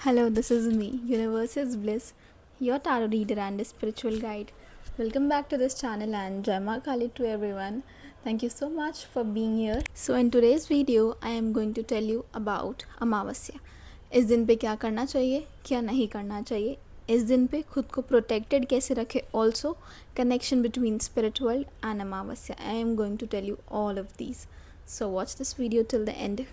Hello, this is me, Universe's Bliss, your tarot reader and spiritual guide. Welcome back to this channel and Jai Ma Kali to everyone. Thank you so much for being here. So in today's video, I am going to tell you about अमावस्या. इस दिन पे क्या करना चाहिए, क्या नहीं करना चाहिए, इस दिन पे खुद को प्रोटेक्टेड कैसे रखें, also connection between spirit world and Amavasya. I am going to tell you all of these. So watch this video till the end.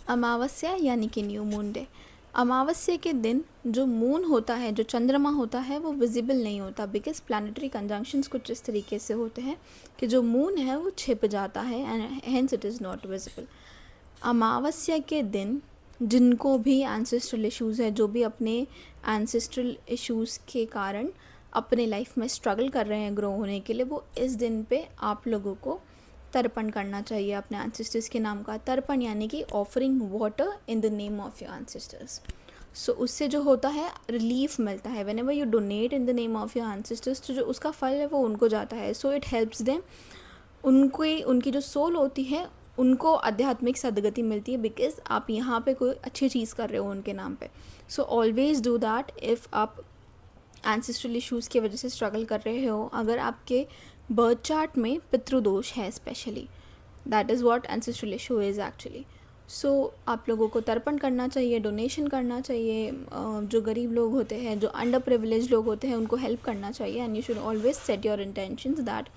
Amavasya यानी कि न्यू मून डे. अमावस्या के दिन जो मून होता है, जो चंद्रमा होता है, वो विजिबल नहीं होता बिकॉज प्लानिटरी कंजंक्शंस कुछ इस तरीके से होते हैं कि जो मून है वो छिप जाता है and hence it is not visible. अमावस्या के दिन जिनको भी एंसेस्ट्रल इश्यूज़ है, जो भी अपने एंसेस्ट्रल इश्यूज़ के कारण अपने लाइफ में स्ट्रगल कर रहे हैं ग्रो होने के लिए, वो इस दिन पे आप लोगों को तर्पण करना चाहिए अपने एंसेस्टर्स के नाम का. तर्पण यानी कि offering water in the name of your ancestors. So उससे जो होता है रिलीफ मिलता है. Whenever you donate in the name of your ancestors, तो जो उसका फल है वो उनको जाता है. So it helps them. उनकी जो सोल होती है उनको आध्यात्मिक सदगति मिलती है बिकॉज आप यहाँ पे कोई अच्छी चीज़ कर रहे हो उनके नाम पे. So always do that. If आप एंसेस्ट्रल इश्यूज़ की वजह से स्ट्रगल कर रहे हो, अगर आपके बर्थ चार्ट में पितृदोष है specially, that is what ancestral issue is actually. So आप लोगों को तर्पण करना चाहिए, डोनेशन करना चाहिए. जो गरीब लोग होते हैं, जो अंडर प्रिविलेज लोग होते हैं, उनको हेल्प करना चाहिए. And you should always set your intentions that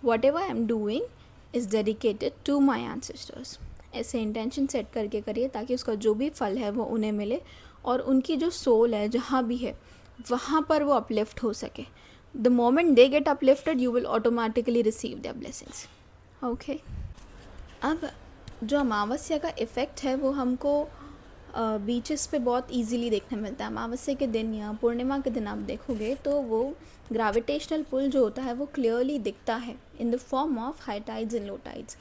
whatever I am doing is dedicated to my ancestors. ऐसे इंटेंशन सेट करके करिए ताकि उसका जो भी फल है वो उन्हें मिले और उनकी जो सोल है जहाँ भी है वहाँ पर वो अपलिफ्ट हो सके. The moment they get uplifted, you will automatically receive their blessings. Okay. अब जो अमावस्या का इफ़ेक्ट है वो हमको बीचेस पे बहुत इजीली देखने मिलता है. अमावस्या के दिन या पूर्णिमा के दिन आप देखोगे तो वो ग्रेविटेशनल पुल जो होता है वो क्लियरली दिखता है in the form of high tides and low tides.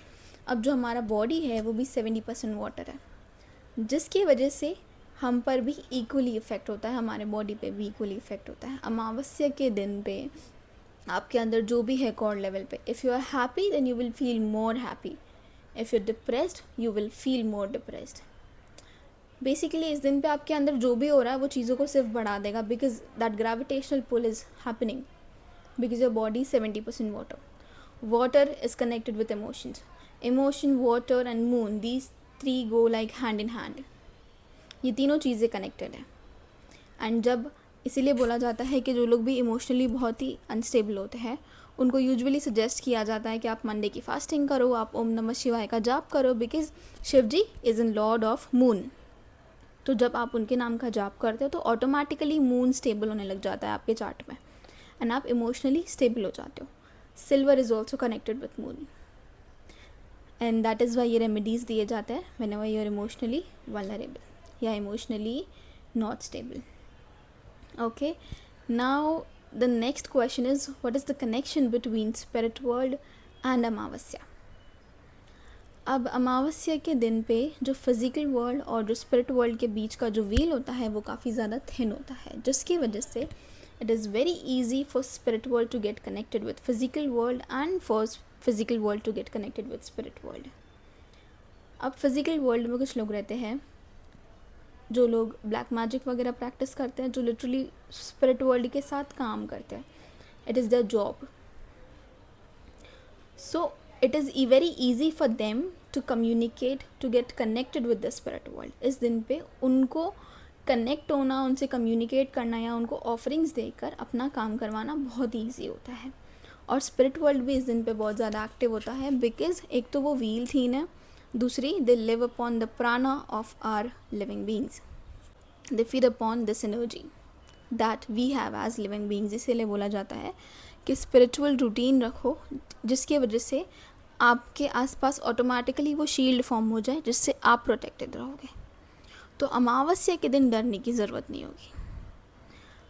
अब जो हमारा बॉडी है वो भी 70% वाटर है, जिसकी वजह से हम पर भी इक्वली इफ़ेक्ट होता है, हमारे बॉडी पे भी इक्वली इफ़ेक्ट होता है. अमावस्या के दिन पे आपके अंदर जो भी है कोर लेवल पे, if you are happy then you will feel more happy. If you are depressed you will feel more depressed. Basically इस दिन पे आपके अंदर जो भी हो रहा है वो चीज़ों को सिर्फ बढ़ा देगा because that gravitational pull is happening because your body 70% water. Water is connected with emotions. Emotion, water and moon, these 3 go like hand in hand. ये तीनों चीज़ें कनेक्टेड हैं. एंड जब इसीलिए बोला जाता है कि जो लोग भी इमोशनली बहुत ही अनस्टेबल होते हैं उनको यूजुअली सजेस्ट किया जाता है कि आप मंडे की फास्टिंग करो, आप ओम नमः शिवाय का जाप करो because Shiva ji is in lord of moon. तो जब आप उनके नाम का जाप करते हो तो ऑटोमेटिकली मून स्टेबल होने लग जाता है आपके चार्ट में एंड आप इमोशनली स्टेबल हो जाते हो. Silver is also connected with moon and that is why ये रेमेडीज़ दिए जाते हैं whenever you are emotionally vulnerable या emotionally not stable. Okay, now the next question is, what is the connection between spirit world and अमावस्या. अब अमावस्या के दिन पे जो फिज़िकल वर्ल्ड और जो स्पिरिट वर्ल्ड के बीच का जो व्हील होता है वो काफ़ी ज़्यादा थिन होता है, जिसकी वजह से it is very easy for spirit world to get connected with physical world and for physical world to get connected with spirit world. अब फिज़िकल वर्ल्ड में कुछ लोग रहते हैं जो लोग ब्लैक मैजिक वगैरह प्रैक्टिस करते हैं, जो लिटरली स्पिरिट वर्ल्ड के साथ काम करते हैं. It is their job. So it is very easy for them to communicate, to get connected with the spirit world. इस दिन पे उनको कनेक्ट होना, उनसे कम्युनिकेट करना या उनको ऑफरिंग्स देकर अपना काम करवाना बहुत ईजी होता है. और स्पिरिट वर्ल्ड भी इस दिन पे बहुत ज़्यादा एक्टिव होता है बिकॉज एक तो वो व्हील थीन है, दूसरी they live upon the prana of our living beings. They feed upon this energy that we have as living beings. इसीलिए बोला जाता है कि स्पिरिचुअल रूटीन रखो जिसकी वजह से आपके आसपास ऑटोमेटिकली वो शील्ड फॉर्म हो जाए जिससे आप प्रोटेक्टेड रहोगे. तो अमावस्या के दिन डरने की ज़रूरत नहीं होगी.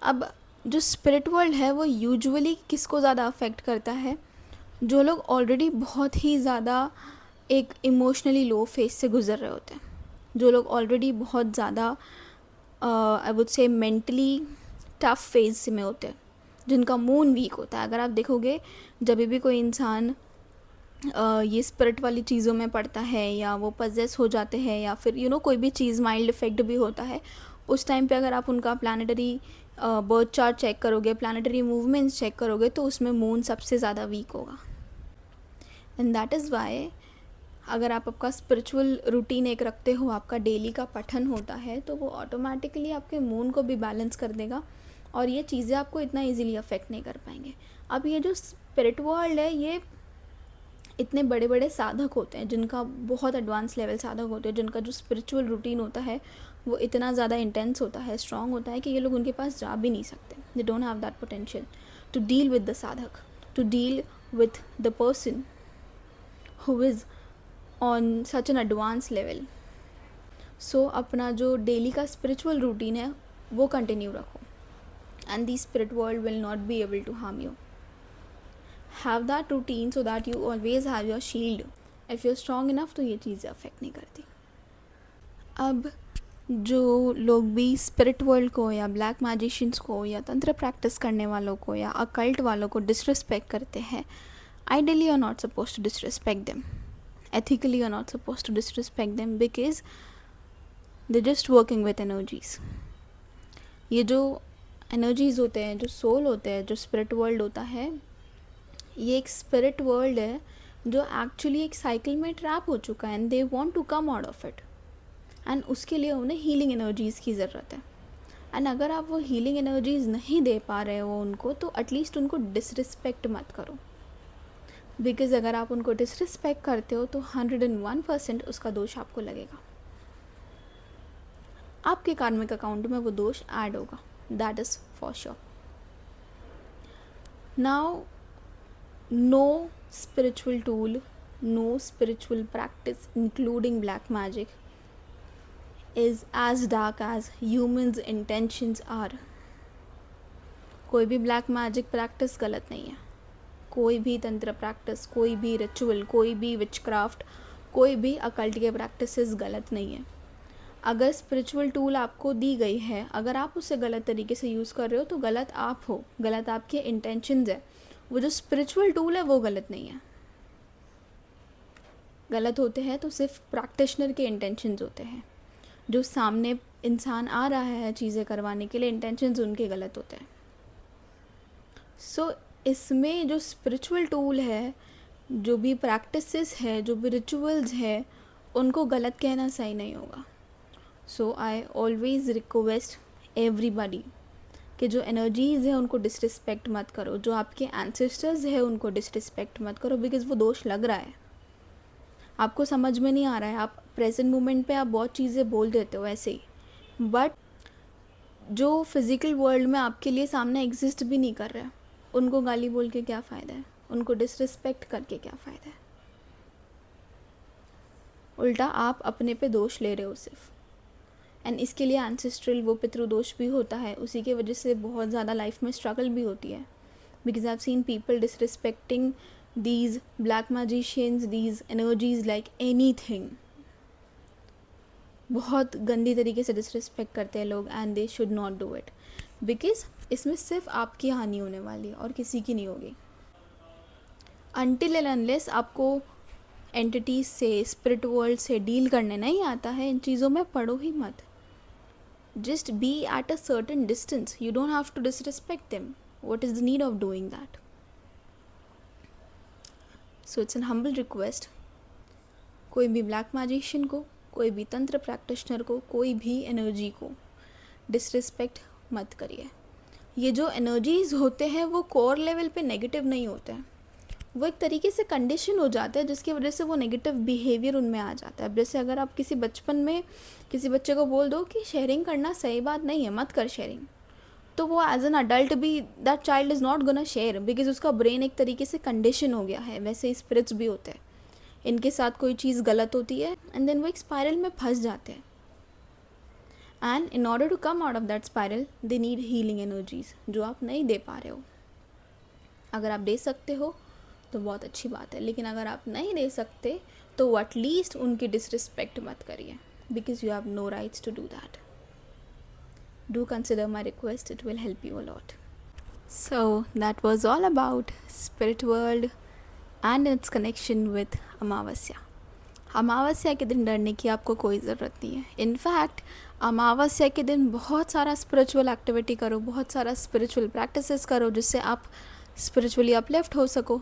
अब जो स्पिरिट वर्ल्ड है वो यूजुअली किसको ज़्यादा अफेक्ट करता है, जो लोग ऑलरेडी बहुत ही ज़्यादा एक इमोशनली लो फेज से गुजर रहे होते हैं, जो लोग ऑलरेडी बहुत ज़्यादा I would say mentally tough phase में होते हैं, जिनका मून वीक होता है. अगर आप देखोगे जब भी कोई इंसान ये स्पिरिट वाली चीज़ों में पड़ता है या वो पजेस हो जाते हैं या फिर कोई भी चीज़ माइल्ड इफेक्ट भी होता है, उस टाइम पे अगर आप उनका प्लानिटरी बर्थ चार्ट चेक करोगे, प्लानिटरी मूवमेंट्स चेक करोगे, तो उसमें मून सबसे ज़्यादा वीक होगा। एंड दैट इज़ वाई अगर आप आपका स्पिरिचुअल रूटीन एक रखते हो, आपका डेली का पठन होता है, तो वो ऑटोमेटिकली आपके मून को भी बैलेंस कर देगा और ये चीज़ें आपको इतना इजीली अफेक्ट नहीं कर पाएंगे। अब ये जो स्पिरिट वर्ल्ड है, ये इतने बड़े बड़े साधक होते हैं, जिनका बहुत एडवांस लेवल साधक होते हैं, जिनका जो स्पिरिचुअल रूटीन होता है वो इतना ज़्यादा इंटेंस होता है, स्ट्रॉन्ग होता है कि ये लोग उनके पास जा भी नहीं सकते। They don't have that potential to deal with the sadhak, to deal with the person who is on such an advance level. So अपना जो डेली का स्पिरिचुअल रूटीन है वो कंटिन्यू रखो, and the spirit world will not be able to harm you. Have that routine so that you always have your shield. If you are strong enough तो ये चीज़ें affect नहीं करती। अब जो लोग भी स्पिरिट वर्ल्ड को या ब्लैक मैजिशियंस को या तंत्र प्रैक्टिस करने वालों को या अकल्ट वालों को डिसरिस्पेक्ट करते हैं, ideally you are not suppose to disrespect them, ethically you're not supposed to disrespect them because they're just working with energies. ये जो energies होते हैं, जो soul होते हैं, जो spirit world होता है, ये एक spirit world है जो actually एक cycle में trap हो चुका है and they want to come out of it, and उसके लिए उन्हें healing energies की ज़रूरत है। and अगर आप वो healing energies नहीं दे पा रहे हो उनको, तो at least उनको disrespect मत करो, बिकॉज़ अगर आप उनको डिसरिस्पेक्ट करते हो तो 101% उसका दोष आपको लगेगा, आपके कार्मिक अकाउंट में वो दोष ऐड होगा, that is for sure. Now no spiritual tool, no spiritual practice including black magic is as dark as humans intentions are. कोई भी ब्लैक मैजिक प्रैक्टिस गलत नहीं है, कोई भी तंत्र प्रैक्टिस, कोई भी रिचुअल, कोई भी विचक्राफ्ट, कोई भी अकल्ट के प्रैक्टिसेस गलत नहीं है। अगर स्पिरिचुअल टूल आपको दी गई है, अगर आप उसे गलत तरीके से यूज़ कर रहे हो तो गलत आप हो, गलत आपके इंटेंशंस है। वो जो स्पिरिचुअल टूल है वो गलत नहीं है। गलत होते हैं तो सिर्फ प्रैक्टिशनर के इंटेंशंस होते हैं। जो सामने इंसान आ रहा है चीज़ें करवाने के लिए, इंटेंशंस उनके गलत होते हैं। सो इसमें जो स्पिरिचुअल टूल है, जो भी प्रैक्टिसेस है, जो भी रिचुअल्स है, उनको गलत कहना सही नहीं होगा। सो आई ऑलवेज़ रिक्वेस्ट एवरीबडी कि जो एनर्जीज़ है उनको डिसरिस्पेक्ट मत करो, जो आपके एंसेस्टर्स है उनको डिसरिस्पेक्ट मत करो, बिकॉज़ वो दोष लग रहा है, आपको समझ में नहीं आ रहा है। आप प्रेजेंट मोमेंट पे आप बहुत चीज़ें बोल देते हो ऐसे ही, बट जो फिज़िकल वर्ल्ड में आपके लिए सामने एग्जिस्ट भी नहीं कर रहा है, उनको गाली बोल के क्या फ़ायदा है, उनको डिसरिस्पेक्ट करके क्या फ़ायदा है। उल्टा आप अपने पे दोष ले रहे हो सिर्फ। एंड इसके लिए एंसेस्ट्रल वो पितृदोष भी होता है, उसी की वजह से बहुत ज़्यादा लाइफ में स्ट्रगल भी होती है, because I have seen people disrespecting these black magicians, these energies like anything. बहुत गंदी तरीके से डिसरिस्पेक्ट करते हैं लोग, and they should not do it, because इसमें सिर्फ आपकी हानि होने वाली है और किसी की नहीं होगी। अनटिल एंड अनलेस आपको एंटिटीज से, स्पिरिट वर्ल्ड से डील करने नहीं आता है, इन चीज़ों में पढ़ो ही मत। Just be at a certain distance, you don't have to disrespect them, what is the need of doing that. So it's an humble request, कोई भी ब्लैक मैजिशियन को, कोई भी तंत्र प्रैक्टिशनर को, कोई भी एनर्जी को डिसरिस्पेक्ट मत करिए। ये जो एनर्जीज़ होते हैं वो कोर लेवल पे नेगेटिव नहीं होते हैं, वो एक तरीके से कंडीशन हो जाता है जिसकी वजह से वो नेगेटिव बिहेवियर उनमें आ जाता है। जैसे अगर आप किसी बचपन में किसी बच्चे को बोल दो कि शेयरिंग करना सही बात नहीं है, मत कर शेयरिंग, तो वो एज एन अडल्ट भी that child is not gonna share, because उसका ब्रेन एक तरीके से कंडीशन हो गया है। वैसे ही स्पिरिट्स भी होते हैं, इनके साथ कोई चीज़ गलत होती है एंड देन वो एक स्पायरल में फंस जाते हैं, and in order to come out of that spiral they need healing energies, जो आप नहीं दे पा रहे हो। अगर आप दे सकते हो तो बहुत अच्छी बात है, लेकिन अगर आप नहीं दे सकते तो एटलीस्ट उनकी डिसरिस्पेक्ट मत करिए, because you have no rights to do that. Do consider my request, it will help you a lot. So that was all about spirit world and its connection with अमावस्या। अमावस्या के दिन डरने की आपको कोई ज़रूरत नहीं है। इनफैक्ट अमावस्या के दिन बहुत सारा स्पिरिचुअल एक्टिविटी करो, बहुत सारा स्पिरिचुअल प्रैक्टिसेस करो, जिससे आप स्पिरिचुअली अपलिफ्ट हो सको।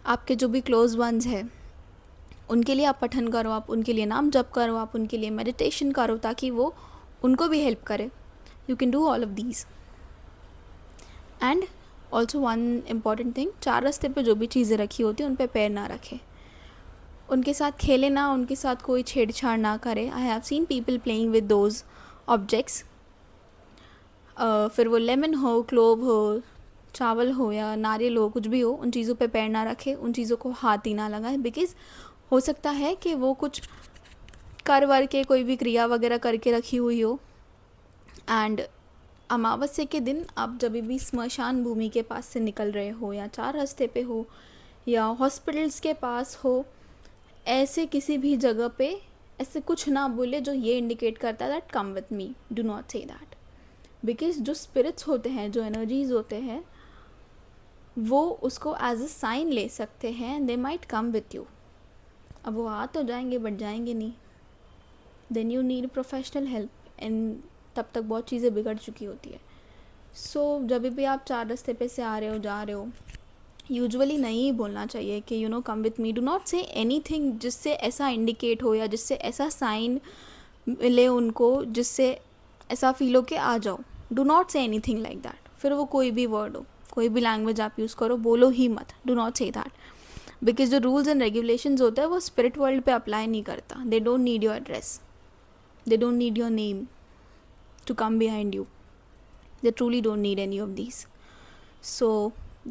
आपके जो भी क्लोज वंस हैं उनके लिए आप पठन करो, आप उनके लिए नाम जप करो, आप उनके लिए मेडिटेशन करो, ताकि वो उनको भी हेल्प करे। You can do all of these. And also one important thing, चार रास्ते पे जो भी चीज़ें रखी होती हैं उन पे पैर ना रखें, उनके साथ खेले ना, उनके साथ कोई छेड़छाड़ ना करे। आई have seen people playing with those objects. फिर वो लेमन हो, क्लोव हो, चावल हो या नारियल हो, कुछ भी हो, उन चीज़ों पे पैर ना रखे, उन चीज़ों को हाथ ही ना लगाए, बिकॉज़ हो सकता है कि वो कुछ कर वर के कोई भी क्रिया वगैरह करके रखी हुई हो। एंड अमावस्या के दिन आप जब भी स्मशान भूमि के पास से निकल रहे हो, या चार रास्ते पे हो, या हॉस्पिटल्स के पास हो, ऐसे किसी भी जगह पे ऐसे कुछ ना बोले जो ये इंडिकेट करता है that come with me, do not say that. Because जो स्पिरिट्स होते हैं, जो एनर्जीज होते हैं, वो उसको एज अ साइन ले सकते हैं, they might come with you. अब वो आ तो जाएंगे बट जाएंगे नहीं, then you need professional help, and तब तक बहुत चीज़ें बिगड़ चुकी होती है। सो जब भी आप चार रास्ते पे से आ रहे हो, जा रहे हो, यूजुअली नहीं बोलना चाहिए कि you know come with me. Do not से एनी थिंग जिससे ऐसा इंडिकेट हो, या जिससे ऐसा साइन मिले उनको, जिससे ऐसा फील हो कि आ जाओ। डू नॉट से एनी थिंग लाइक दैट। फिर वो कोई भी वर्ड हो, कोई भी लैंग्वेज आप यूज़ करो, बोलो ही मत, do not say that. Because जो रूल्स एंड रेगुलेशंस होता है वो स्पिरिट वर्ल्ड पे अप्लाई नहीं करता। They don't need your address, they don't need your name to come behind you. They truly don't need any of these. So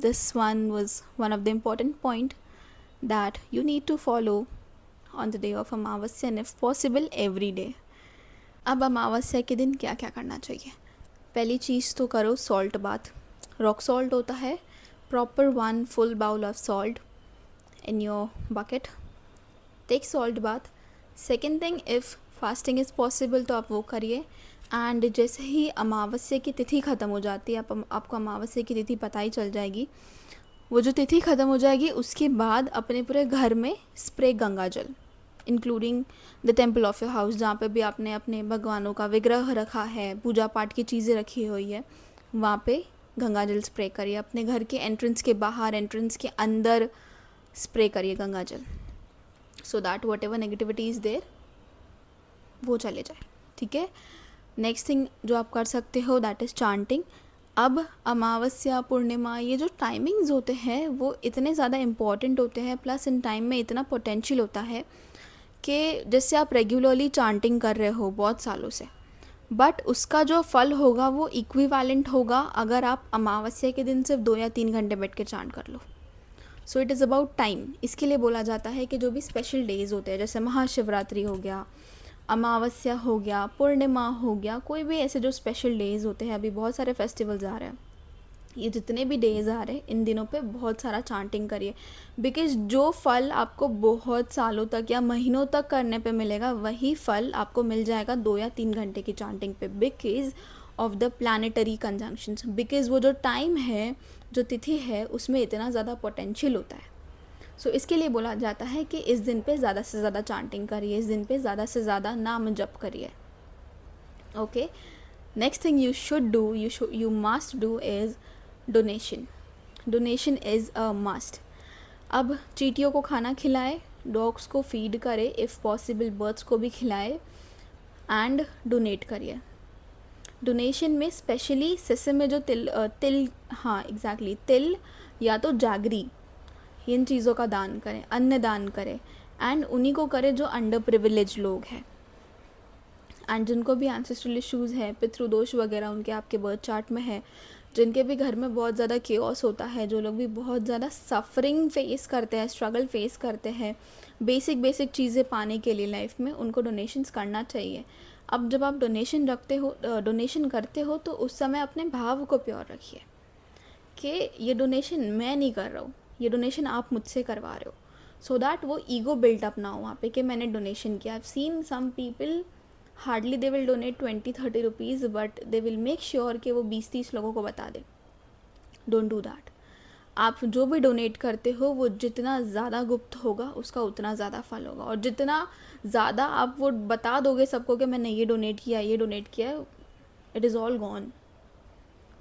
this one was one of the important point that you need to follow on the day of Amavasya, and if possible every day. अब अमावस्या के दिन क्या क्या करना चाहिए? पहली चीज़ तो करो सॉल्ट बाथ। रॉक सॉल्ट होता है, proper 1 full bowl of salt in your bucket. Take salt bath. Second thing, if fasting is possible तो आप वो करिए। एंड जैसे ही अमावस्या की तिथि ख़त्म हो जाती है, आपको अमावस्या की तिथि पता ही चल जाएगी। वो जो तिथि ख़त्म हो जाएगी उसके बाद अपने पूरे घर में स्प्रे गंगा जल, including the temple of your house, जहाँ पे भी आपने अपने भगवानों का विग्रह रखा है, पूजा पाठ की चीज़ें रखी हुई है, वहाँ पे गंगा जल स्प्रे करिए। अपने घर के एंट्रेंस के बाहर, एंट्रेंस के अंदर स्प्रे करिए गंगा जल, so that whatever negativity is there वो चले जाए। ठीक है। नेक्स्ट थिंग जो आप कर सकते हो दैट इज़ चांटिंग। अब अमावस्या, पूर्णिमा, ये जो टाइमिंग्स होते हैं वो इतने ज़्यादा इम्पॉर्टेंट होते हैं, प्लस इन टाइम में इतना पोटेंशियल होता है कि जैसे आप रेगुलरली चांटिंग कर रहे हो बहुत सालों से, बट उसका जो फल होगा वो इक्विवेलेंट होगा अगर आप अमावस्या के दिन सिर्फ 2 या 3 घंटे बैठ के चांट कर लो। So it is about time. इसके लिए बोला जाता है कि जो भी स्पेशल डेज़ होते हैं, जैसे महाशिवरात्रि हो गया, अमावस्या हो गया, पूर्णिमा हो गया, कोई भी ऐसे जो स्पेशल डेज़ होते हैं, अभी बहुत सारे फेस्टिवल्स आ रहे हैं, ये जितने भी डेज़ आ रहे हैं इन दिनों पे बहुत सारा चांटिंग करिए। बिकॉज जो फल आपको बहुत सालों तक या महीनों तक करने पे मिलेगा, वही फल आपको मिल जाएगा 2 या 3 घंटे की चांटिंग पे, because of the planetary conjunctions. Because वो जो टाइम है, जो तिथि है, उसमें इतना ज़्यादा पोटेंशियल होता है। सो इसके लिए बोला जाता है कि इस दिन पे ज़्यादा से ज़्यादा चांटिंग करिए, इस दिन पे ज़्यादा से ज़्यादा नाम जप करिए। Okay. Next thing you should do, you must do is donation. Donation is a must. अब चींटियों को खाना खिलाए, डॉग्स को फीड करे, इफ़ पॉसिबल बर्ड्स को भी खिलाए, एंड डोनेट करिए। डोनेशन में स्पेशली सेसम में जो तिल, हाँ एग्जैक्टली, तिल या तो जागरी, इन चीज़ों का दान करें, अन्न दान करें, एंड उन्हीं को करें जो अंडर प्रिविलेज लोग हैं, एंड जिनको भी एंसेस्ट्रल इश्यूज़ है, पितृदोष वगैरह उनके आपके बर्थ चार्ट में है, जिनके भी घर में बहुत ज़्यादा केओस होता है, जो लोग भी बहुत ज़्यादा सफरिंग फेस करते हैं, स्ट्रगल फेस करते हैं बेसिक चीज़ें पाने के लिए लाइफ में, उनको डोनेशंस करना चाहिए। अब जब आप डोनेशन करते हो तो उस समय अपने भाव को प्योर रखिए कि ये डोनेशन मैं नहीं कर रहा हूँ, ये डोनेशन आप मुझसे करवा रहे हो, सो दैट वो ईगो बिल्टअप ना हो वहाँ पे कि मैंने डोनेशन किया। I have seen some people hardly they will donate 20-30 rupees, but they will make sure कि वो 20-30 लोगों को बता दे। Don't do that. आप जो भी डोनेट करते हो वो जितना ज़्यादा गुप्त होगा उसका उतना ज़्यादा फल होगा, और जितना ज़्यादा आप वो बता दोगे सबको कि मैंने ये डोनेट किया है, इट इज़ ऑल गॉन।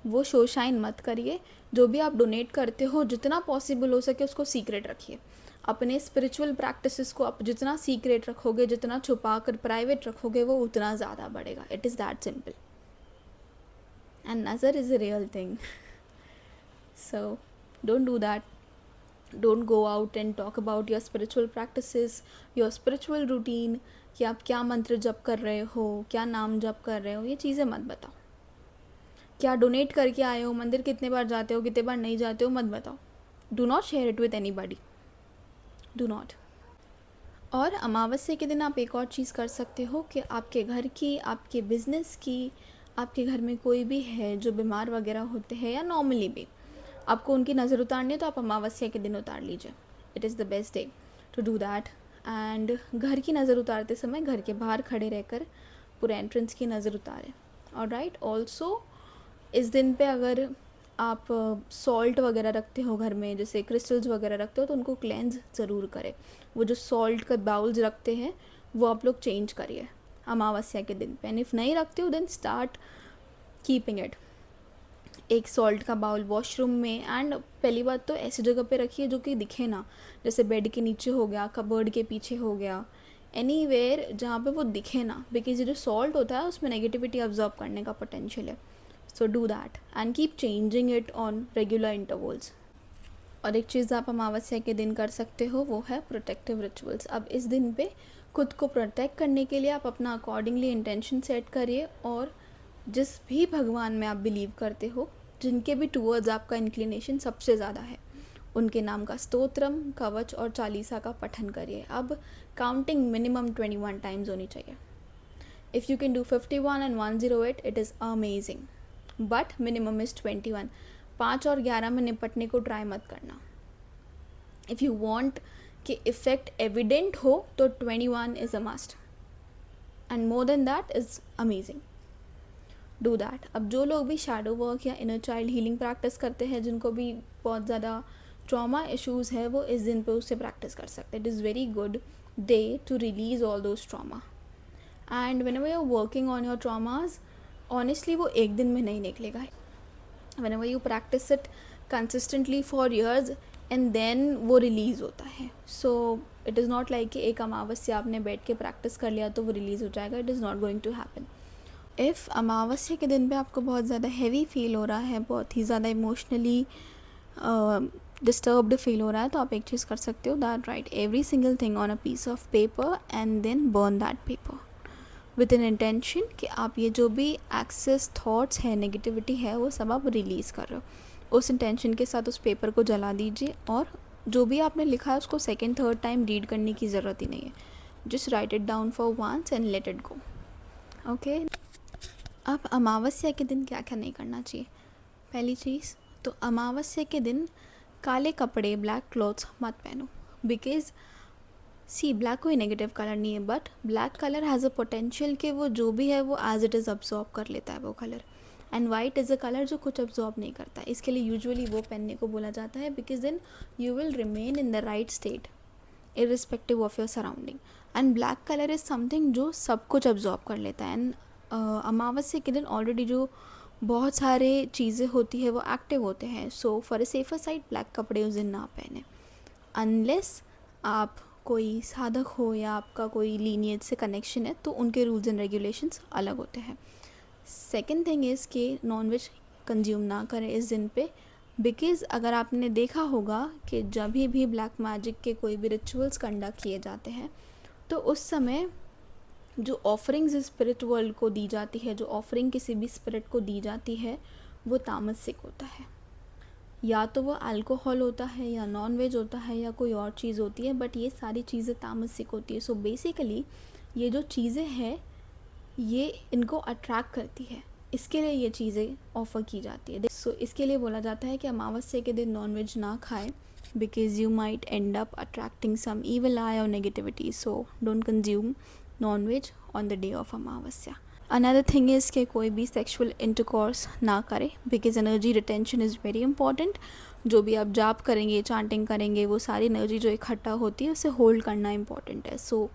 वो शो शाइन मत करिए। जो भी आप डोनेट करते हो जितना पॉसिबल हो सके उसको सीक्रेट रखिए। अपने स्पिरिचुअल प्रैक्टिसेस को आप जितना सीक्रेट रखोगे, जितना छुपा कर प्राइवेट रखोगे, वो उतना ज़्यादा बढ़ेगा। It is that simple. And nazar is a real thing, so don't do that. Don't go out and talk about your spiritual practices, your spiritual routine, कि आप क्या मंत्र जप कर रहे हो, क्या नाम जप कर रहे हो, ये चीज़ें मत बताओ. क्या डोनेट करके आए हो, मंदिर कितने बार जाते हो, कितने बार नहीं जाते हो, मत बताओ. Do not share it with anybody, do not. और अमावस्या के दिन आप एक और चीज़ कर सकते हो कि आपके घर की, आपके बिजनेस की, आपके घर में कोई भी है जो बीमार वगैरह होते हैं या नॉर्मली भी आपको उनकी नज़र उतारनी है, तो आप अमावस्या के दिन उतार लीजिए. It is the best day to do that. And घर की नज़र उतारते समय घर के बाहर खड़े रहकर पूरे एंट्रेंस की नज़र उतारें. और राइट, ऑल्सो इस दिन पे अगर आप सॉल्ट वगैरह रखते हो घर में, जैसे क्रिस्टल्स वगैरह रखते हो, तो उनको क्लेंज ज़रूर करें. वो जो सॉल्ट का बाउल्स रखते हैं वो आप लोग चेंज करिए अमावस्या के दिन पे. एंड इफ़ नहीं रखते हो देन स्टार्ट कीपिंग इट. एक सॉल्ट का बाउल वॉशरूम में, एंड पहली बात तो ऐसी जगह पे रखिए जो कि दिखे ना, जैसे बेड के नीचे हो गया, कबर्ड के पीछे हो गया, एनीवेयर जहाँ पे वो दिखे ना, बिकॉज ये जो सॉल्ट होता है उसमें नेगेटिविटी ऑब्जॉर्व करने का पोटेंशियल है. So do that and keep changing it on regular intervals. और एक चीज़ आप अमावस्या के दिन कर सकते हो वो है प्रोटेक्टिव रिचुअल्स. अब इस दिन पे खुद को प्रोटेक्ट करने के लिए आप अपना अकॉर्डिंगली इंटेंशन सेट करिए, और जिस भी भगवान में आप बिलीव करते हो, जिनके भी टूवर्ड्स आपका इंक्लिनेशन सबसे ज़्यादा है, उनके नाम का स्तोत्रम, कवच और चालीसा का पठन करिए. अब काउंटिंग मिनिमम 21 टाइम्स होनी चाहिए. If you can do 51 and 108 it is amazing, but minimum is 21. 5 और 11 में निपटने को ट्राई मत करना. इफ़ यू वॉन्ट कि इफ़ेक्ट एविडेंट हो तो 21 is a must, and more than that is amazing. Do that. अब जो लोग भी शैडो वर्क या इनर चाइल्ड हीलिंग प्रैक्टिस करते हैं, जिनको भी बहुत ज़्यादा ट्रॉमा इश्यूज़ है, वो इस दिन पे उससे प्रैक्टिस कर सकते हैं. It is very good day to release all those trauma. And whenever you are working on your traumas, honestly वो एक दिन में नहीं निकलेगा. Whenever you practice it consistently for years and then वो रिलीज़ होता है. So it is not like कि एक अमावस्या आपने बैठ के प्रैक्टिस कर लिया तो वो रिलीज़ हो जाएगा. It is not going to happen. If अमावस्या के दिन पे आपको बहुत ज़्यादा हैवी फील हो रहा है, बहुत ही ज़्यादा इमोशनली डिस्टर्ब्ड फील हो रहा है, तो आप एक चीज़ कर सकते हो, that write every single thing on a piece of paper and then burn that paper with an intention कि आप ये जो भी एक्सेस थॉट्स है, नेगेटिविटी है, वो सब आप रिलीज़ कर रहे हो. उस इंटेंशन के साथ उस पेपर को जला दीजिए, और जो भी आपने लिखा है उसको सेकेंड थर्ड टाइम रीड करने की ज़रूरत ही नहीं है. Just write it down for once and let it go. Okay. अब अमावस्या के दिन क्या क्या नहीं करना चाहिए. पहली चीज़ तो अमावस्या के दिन काले कपड़े, ब्लैक क्लॉथ्स मत पहनो. बिकॉज सी, ब्लैक कोई नेगेटिव कलर नहीं है, but black colour has a potential कि वो जो भी है वो एज इट इज़ अब्जॉर्ब कर लेता है वो colour. And white is a colour जो कुछ अब्जॉर्ब नहीं करता. इसके लिए यूजुअली वो पहनने को बोला जाता है, because then you will remain in the right state irrespective of your surrounding. And black colour is something जो सब कुछ अब्जॉर्ब कर लेता है. एंड अमावस्या के दिन ऑलरेडी जो बहुत सारे चीज़ें होती है वो एक्टिव होते हैं. So for a safer side black कपड़े उस दिन ना पहने, अनलेस आप कोई साधक हो या आपका कोई लीनियज से कनेक्शन है, तो उनके रूल्स एंड रेगुलेशंस अलग होते हैं. सेकेंड थिंग इज़ कि नॉनवेज कंज्यूम ना करें इस दिन पे, बिकॉज़ अगर आपने देखा होगा कि जब भी ब्लैक मैजिक के कोई भी रिचुअल्स कंडक्ट किए जाते हैं, तो उस समय जो ऑफरिंग्स स्पिरिट वर्ल्ड को दी जाती है, जो ऑफरिंग किसी भी स्पिरिट को दी जाती है, वो तामसिक होता है. या तो वो अल्कोहल होता है, या नॉन वेज होता है, या कोई और चीज़ होती है, बट ये सारी चीज़ें तामसिक होती है. सो बेसिकली ये जो चीज़ें हैं ये इनको अट्रैक्ट करती है, इसके लिए ये चीज़ें ऑफ़र की जाती है. सो इसके लिए बोला जाता है कि अमावस्या के दिन नॉन वेज ना खाएं, because you might end up attracting some evil eye or negativity. So don't consume non-veg on the day of Amavasya. Another thing is कि कोई भी sexual intercourse ना करें, because energy retention is very important जो भी आप जाप करेंगे, चांटिंग करेंगे, वो सारी एनर्जी जो इकट्ठा होती है उसे होल्ड करना इम्पॉर्टेंट है. So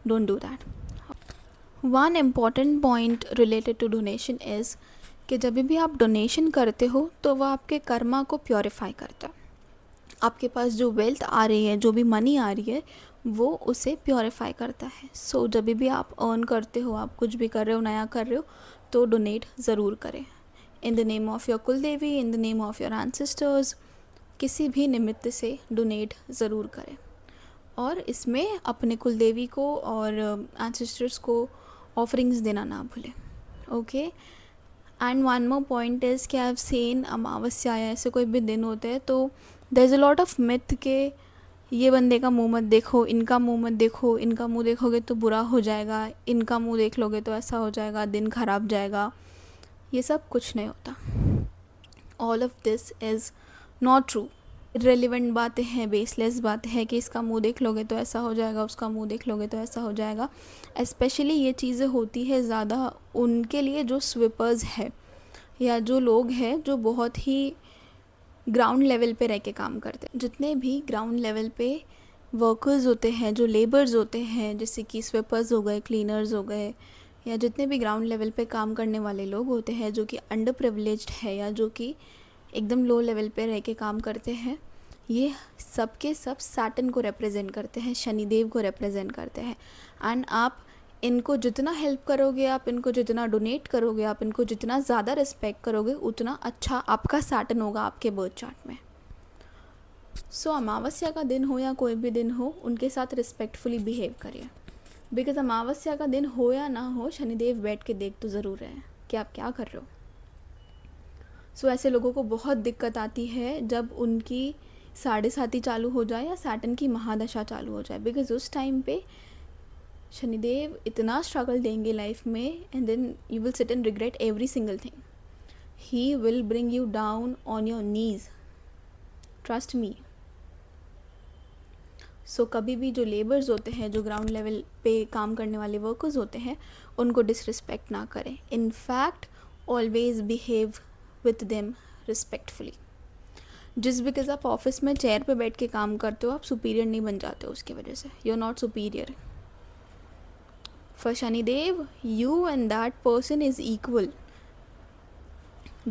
don't do that. One important point related to donation is कि जब भी आप डोनेशन करते हो तो वह आपके कर्मा को प्योरीफाई करता है. आपके पास जो वेल्थ आ रही है, जो भी मनी आ रही है, वो उसे प्योरीफाई करता है. सो जब भी आप अर्न करते हो, आप कुछ भी कर रहे हो, नया कर रहे हो, तो डोनेट ज़रूर करें. In the name of your kul devi, in the name of your ancestors, किसी भी निमित्त से डोनेट ज़रूर करें. और इसमें अपने कुल देवी को और एंसेस्टर्स को ऑफरिंग्स देना ना भूलें. Okay. And one more point is कि आई हैव सीन अमावस्या या ऐसे कोई भी दिन होते हैं तो there is a lot of myth के ये बंदे का मुंह मत देखो, इनका मुंह मत देखो, इनका मुंह देखोगे तो बुरा हो जाएगा, इनका मुंह देख लोगे तो ऐसा हो जाएगा, दिन खराब जाएगा. ये सब कुछ नहीं होता. All of this is not true. Irrelevant बातें हैं, बेसलेस बातें हैं कि इसका मुंह देख लोगे तो ऐसा हो जाएगा, उसका मुंह देख लोगे तो ऐसा हो जाएगा. स्पेशली ये चीज़ें होती है ज़्यादा उनके लिए जो स्वीपर्स है या जो लोग हैं जो बहुत ही ग्राउंड लेवल पे रह के काम करते हैं. जितने भी ग्राउंड लेवल पे वर्कर्स होते हैं, जो लेबर्स होते हैं, जैसे कि स्वीपर्स हो गए, क्लीनर्स हो गए, या जितने भी ग्राउंड लेवल पे काम करने वाले लोग होते हैं जो कि अंडर प्रिविलेज्ड है या जो कि एकदम लो लेवल पे रह के काम करते हैं, ये सब के सब सैटर्न को रिप्रेजेंट करते हैं, शनिदेव को रिप्रेजेंट करते हैं. एंड आप इनको जितना हेल्प करोगे, आप इनको जितना डोनेट करोगे, आप इनको जितना ज़्यादा रिस्पेक्ट करोगे, उतना अच्छा आपका सैटर्न होगा आपके बर्थ चार्ट में. सो अमावस्या का दिन हो या कोई भी दिन हो, उनके साथ रिस्पेक्टफुली बिहेव करिए. बिकॉज अमावस्या का दिन हो या ना हो, शनिदेव बैठ के देख तो ज़रूर रहे हैं कि आप क्या कर रहे हो. सो ऐसे लोगों को बहुत दिक्कत आती है जब उनकी साढ़े साथी चालू हो जाए या सैटर्न की महादशा चालू हो जाए. बिकॉज उस टाइम पे शनिदेव इतना स्ट्रगल देंगे लाइफ में, and then you will sit and regret every single thing. He will bring you down on your knees, trust me. So कभी भी जो लेबर्स होते हैं, जो ग्राउंड लेवल पे काम करने वाले वर्कर्स होते हैं, उनको डिसरिस्पेक्ट ना करें. In fact always behave with them respectfully. जिस बिकॉज आप ऑफिस में चेयर पे बैठ के काम करते हो, आप सुपीरियर नहीं बन जाते हो उसकी वजह से. You are not superior. For Shanidev, you and that person is equal,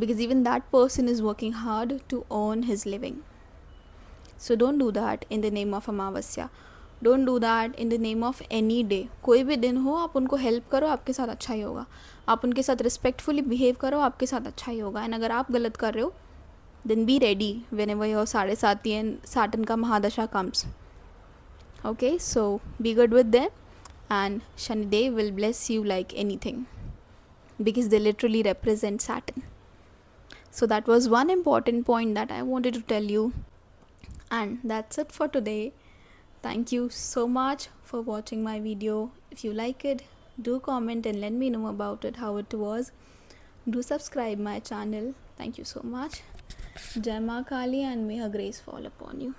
because even that person is working hard to earn his living. So don't do that in the name of Amavasya. Don't do that in the name of any day. कोई भी दिन हो, आप उनको help करो, आपके साथ अच्छा ही होगा. आप उनके साथ रिस्पेक्टफुली बिहेव करो, आपके साथ अच्छा ही होगा. एंड अगर आप गलत कर रहे हो, then be ready whenever your साढ़े साथी and Saturn का महादशा comes. Okay, so be good with them. And Shanidev will bless you like anything, because they literally represent Saturn. So that was one important point that I wanted to tell you. And that's it for today. Thank you so much for watching my video. If you like it, do comment and let me know about it, how it was. Do subscribe my channel. Thank you so much. Jai Ma Kali, and may her grace fall upon you.